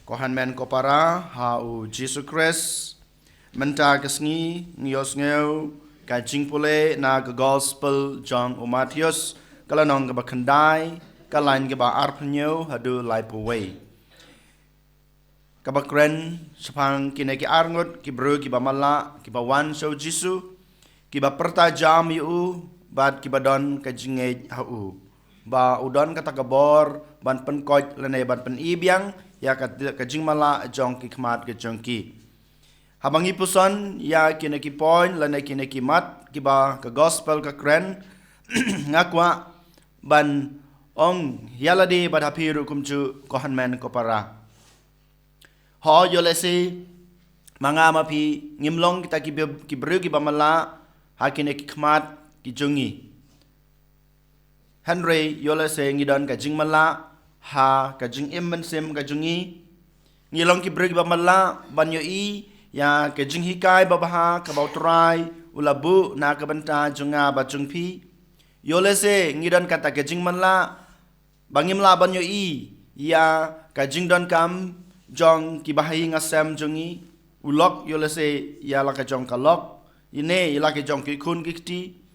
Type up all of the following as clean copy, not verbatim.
Kohan men ko para hau Jesus Christ menta kesngi ngios ngeu ka jingpule na ke gospel John o Matius kalanong ke ba kendai kalain ke ba arpnyo hadu lai puwei ka ba kren sepang kine ki arngot ki bro ki ba mala ki ba wan so jisu ki ba perta jam yu bat ki ba don ka jingej hau ba udon kata kabor ban pen koj lene ban pen ibiang ya ka jing mala jong ki khmat ke jong ki habang ipuson ya kine ki point lene kine ki mat ki ba ka gospel ka kren ngakwa ban ong yaladi bad hapiru kumchu kohan men ko para ho yolesi manga mapi ngimlong kita ki bru ki ba mala hakine ki khmat ki jongi Henry yola se ngidon ka jing mala ha ka jing immen sim ka jungi ngilong ki breg ba mala banyo i ya ka jing hikai ba ha ka bautrai ulabu na ka banta junga ba jungpi yola se ngidon kata ka jing mala bangim la banyo i ya ka jing don kam jong ki bahai ngasam jungi ulok yola se ya la ka jong kalok ine ya la ka jong ki kun kiti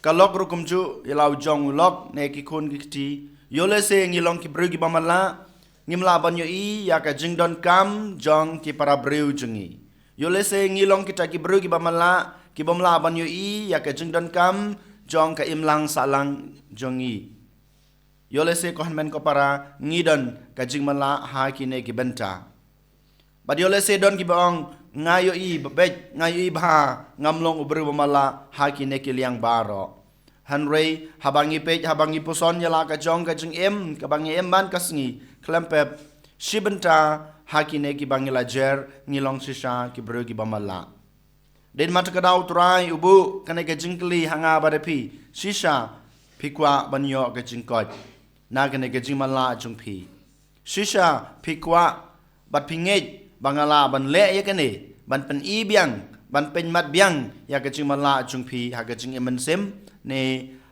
kalok rukum ju ilau jong ulok ne ki kun kiti yole se ngilong ki brugi bamala ngimla banyo i ya ka jingdon kam jong ki para breu jungi yole se ngilong kita ki brugi bamala ki bamla banyo i ya ka jingdon kam jong ka imlang salang jongi yole se ko hanmen ko para ngidon ka jingmala ha ki ne ki benta bad yole se don ki baong ngayo i babej ngayo i bha ngamlong ubru bamala haki neki liang baro Henry habangi pej habangi puson yala ka jong ka jing em ka bangi em ban kasngi klempep shibenta haki neki bangi lajer ngilong sisa ki bru ki bamala den mat ka dau trai ubu kane ka jingkli hanga badapi sisa pikwa banyo ka jingkot na kane ka jingmala jungpi sisa pikwa bat pingej bangala ban le ya kene ban pen i biang ban pen mat biang ya ka jing mala jung phi ha ka jing emen sem ne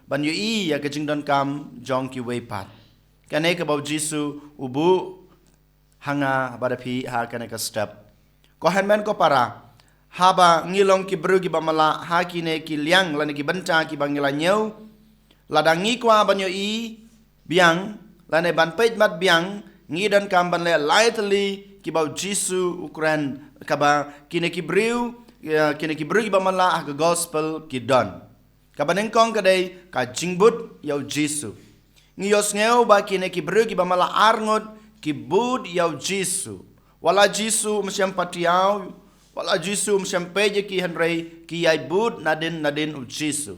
ban yu i ya ka jing don kam jong ki wei pat kane ka bau jisu ubu hanga bada phi ha kane ka step ko hanmen ko para haba ngilong ki bru ki bamala ha ki ne ki liang lan ki banta ki bangila nyeu ladangi kwa ban yu i biang lane ban pej mat biang ngi don kam ban le lightly ki bau jisu ukran kaba kine ki briu ki ba mala ka gospel ki don kaba nengkong kadai ka jingbut yau jisu ngiyos ngeu ba kine ki briu ki ba mala arngot ki bud yau jisu wala jisu msiam patiau wala jisu msiam peje ki henrei ki yai bud nadin u jisu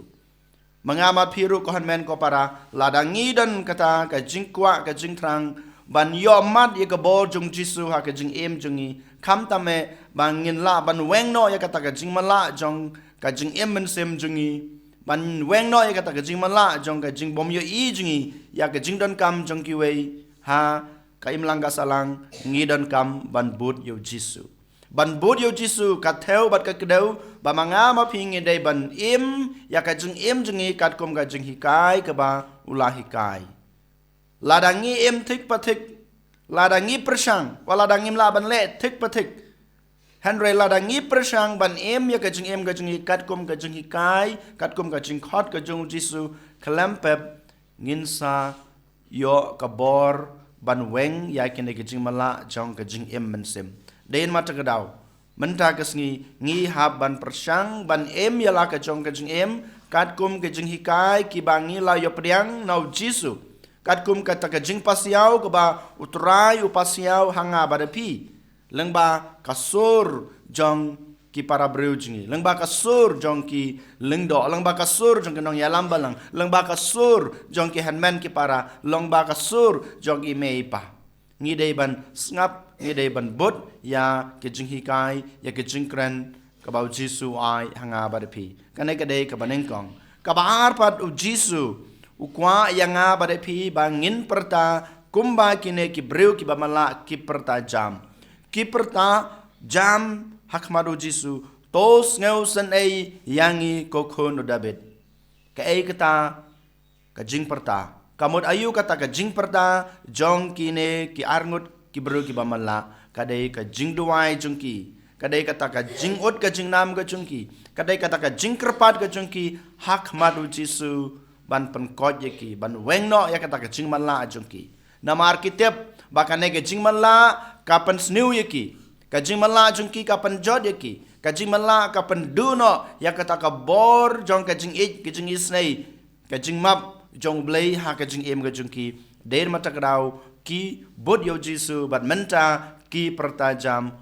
mangama piru ko hanmen ko para ladangi dan kata ka jingkwa ka jingtrang ban yo mat ye ka bol jung jisu ha ka jing em jungi kam tame bangin la ban weng no ye kata ka jing mala jong ka jing em men sem jungi ban weng no ye kata ka jing mala jong ka jing bom yo i jungi ya ka jing don kam jong ki wei ha ka im lang ka salang ngi don kam ban bud yo jisu ban bud yo jisu ka theo bat ka kedau ba manga ma ping dei ban im ya ka jing em jungi kat kom ka jing hikai ka ba ulah hikai ladangi em thik pathik ladangi persang waladangi laban le thik pathik Henry ladangi persang ban em ya kajing em kajing kat kum kajing hikai kat kum kajing khot kajing jisu klempep nginsa yo kabor ban weng ya kine kajing mala jong kajing em mensem dein mata kedau menta kesngi ngi hab ban persang ban em ya la kajong kajing em kat kum kajing hikai kibangi la yo priang nau jisu kat kum kata ka jing pasiau ke ba utrai upasiau hanga badapi lengba kasur jong ki para breu jingi lengba kasur jong ki lengdo lengba kasur jong kenong yalam balang lengba kasur jong ki handman ki para lengba kasur jong ki meipa ngidei ban ngap ngidei ban bot ya ki jing hikai ya ki jing kren ka bau jisu ai hanga badapi kanai kadai ka banengkong ka baar pat u jisu ukwa yang pada pi bangin perta kumba kine ki breu ki bamala ki perta jam hakmadu jisu tos ngeu san ei yangi kokon David ka ei kata ka jing perta kamut ayu kata ka jing perta jong kine ki arngut ki breu ki bamala kadai ka jing duai jungki kadai kata ka jing ot ka jing nam ka jungki kadai kata ka jing kerpat ka jungki hak madu Jisu ban penkot yaki ban wengno ya kata ka jing mala jungki nama Alkitab bakane ka jing mala kapan sniu yaki ka jing mala jungki kapan jod yaki ka jing mala kapan duno ya kata ka bor jong ka jing ik ka jing isnei ka jing map jong blei ha ka jing em ka jungki der mata kadau ki bod yo Jisu bat menta ki pertajam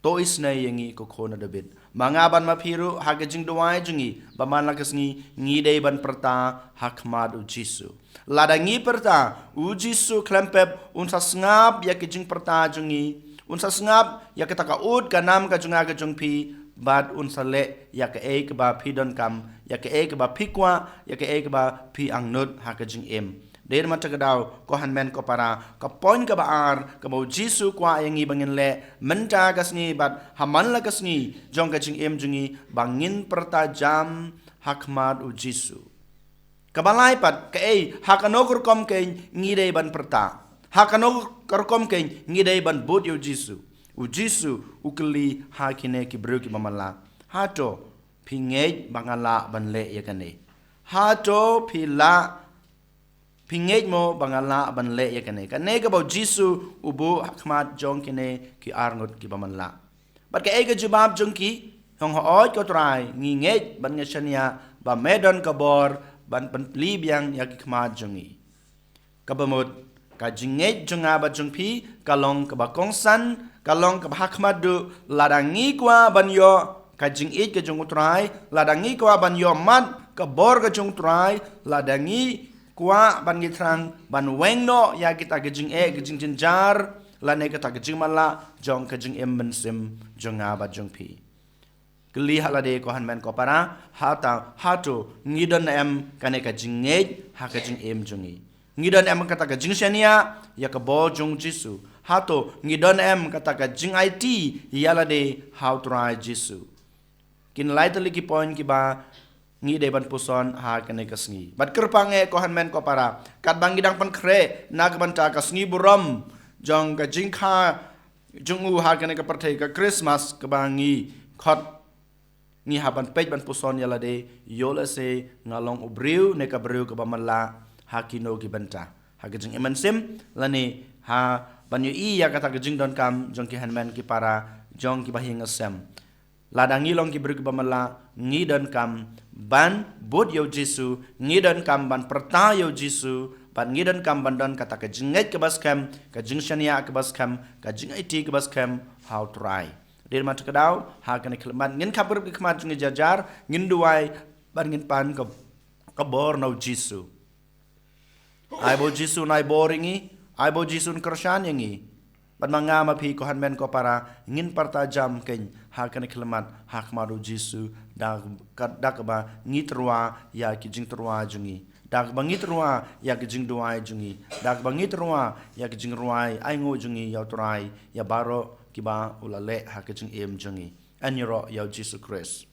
to isnei yangi ko khona David mangaban mapiru ha ka jing duai jungi baman lakasngi ngidei ban perta hakmad u Jisu ladangi perta u Jisu klempep unsa ngap ya ka jing perta jungi unsa ngap ya ka taka ud ka nam ka junga ka jungpi bad unsa le ya ka ek ba pidon kam ya ka ek ba pikwa ya ka ek ba pi angnut ha ka jing em der mata kadau ko hanmen ko para ko pon ka baar ka mo Jisu kwa yangi bangin le menta kasni bat haman la kasni jong ka jing em jungi bangin perta jam hakmat u Jisu kabalai pat ka hakanok kom ke ngidei ban perta hakanok kom ke ngidei ban bot yo Jisu u Jisu ukli hakine ki bro ki mamala hato pingej bangala ban le yakane hato pila pingej mo bangala ban le yakane kane ka ba Jisu ubu hakmat jong kine ki arngot ki bamanla bat ka ega jubab jong ki hong ho ko trai ngingej ban ngeshania ba medon ka bor ban lib yang yak khmat jongi ka bamot ka jingej jonga ba jongpi kalong ka ba kongsan kalong ka ba hakmat du ladangi kwa ban yo ka jingej ka jong trai ladangi kwa ban yo mat ka bor ka jong trai ladangi kwa ban gitrang ban wengno ya kita gejing jenjar lane kita gejing mala jong kejing embensim jonga ba jongpi keli halade ko hanmen ko para hato ngidon em kane kejing ha kejing em jongi ngidon em kata kejing senia ya ka bo jong Jisu hato ngidon em kata kejing IT yalade how try Jisu kin laitali ki point ki ba ngi de ban puson ha kane kasngi bat kerpange ko hanmen ko para kat bangidang pan kre na banta kasngi buram jong ka jingkha jungu ha kane ka parthe ka Christmas ka bangi khot ni ha ban pej ban puson yala de yola se ngalong ubriu ne ka briu ka bamala hakino ki banta ha ka jing emansim lani ha banyu iya kata ka jing don kam jong ki hanmen ki para jong ki bahinga sem ladangi long ki briu ka bamala ngi don kam ban bot yo Jisu ngidon kam ban perta yo Jisu ban ngidon kam ban don kata ka jinget ke baskam ka jingshania ke baskam ka jing IT ke baskam how try der mat kadau ha kan kelman ngin kapur ke kmat ngi jajar ngin duai ban ngin pan ka bor no Jisu ai bo Jisu nai boringi ai bo Jisu kershan yangi ban mangama pi ko hanmen ko para ngin parta jam ken ha kan kelman hak maru Jisu dak ba ngitrwa ya ki jing trwa jungi dak ba ngitrwa ya ki jing duai jungi dak ba ngitrwa ya ki jing ruai ai ngo jungi ya trai ya baro ki ba ulale ha ki jing em jungi an yoro ya Jesus Christ